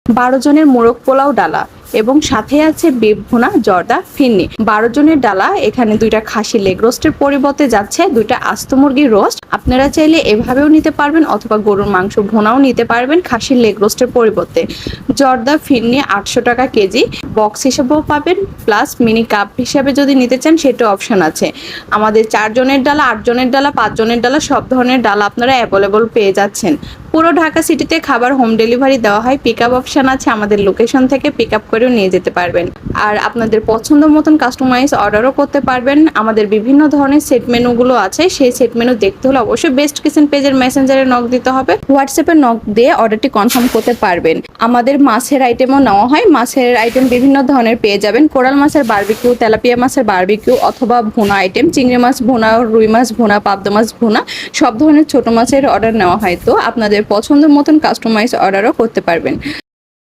12 জনের মোরগ পোলাও ডালা এবং সাথে আছে বিফ ভুনা, জর্দা, ফিরনি। 12 জনের ডালা এখানে 2টা খাসি লেগ রোস্টের পরিবর্তে যাচ্ছে 2টা আস্ত মুরগির রোস্ট। আপনারা চাইলে এভাবেও নিতে পারবেন অথবা গরুর মাংস ভুনাও নিতে পারবেন খাসির লেগ রোস্টের পরিবর্তে। জর্দা, ফিরনি 800 টাকা কেজি, বক্স হিসেবেও পাবেন, প্লাস মিনি কাপ হিসাবে যদি নিতে চান সেটা অপশন আছে। আমাদের 4 জনের ডালা, 8 জনের ডালা, 5 জনের ডালা সব ধরনের ডালা আপনারা অ্যাভেলেবল পেয়ে যাচ্ছেন। পুরো ঢাকা সিটিতে খাবার হোম ডেলিভারি দেওয়া হয়, পিক আপ অপশন আছে, আমাদের লোকেশন থেকে পিক আপ করেও নিয়ে যেতে পারবেন। আর আপনাদের পছন্দ মতন কাস্টমাইজ অর্ডারও করতে পারবেন। আমাদের বিভিন্ন ধরনের সেট মেনুগুলো আছে, সেই সেট মেনু দেখতে হলে অবশ্যই বেস্ট কিচেন পেজের মেসেঞ্জারে নক দিতে হবে, হোয়াটসঅ্যাপে নক দিয়ে অর্ডারটি কনফার্ম করতে পারবেন। আমাদের মাছের আইটেমও নেওয়া হয়, মাছের আইটেম বিভিন্ন ধরনের পেয়ে যাবেন, কোরাল মাছের বারবিকিউ, তেলাপিয়া মাছের বারবিকিউ অথবা ভুনা আইটেম, চিংড়ি মাছ ভুনা, রুই মাছ ভুনা, পাবদা মাছ ভুনা, সব ধরনের ছোট মাছের অর্ডার নেওয়া হয়। তো আপনাদের পছন্দ মতন কাস্টমাইজ অর্ডারও করতে পারবেন।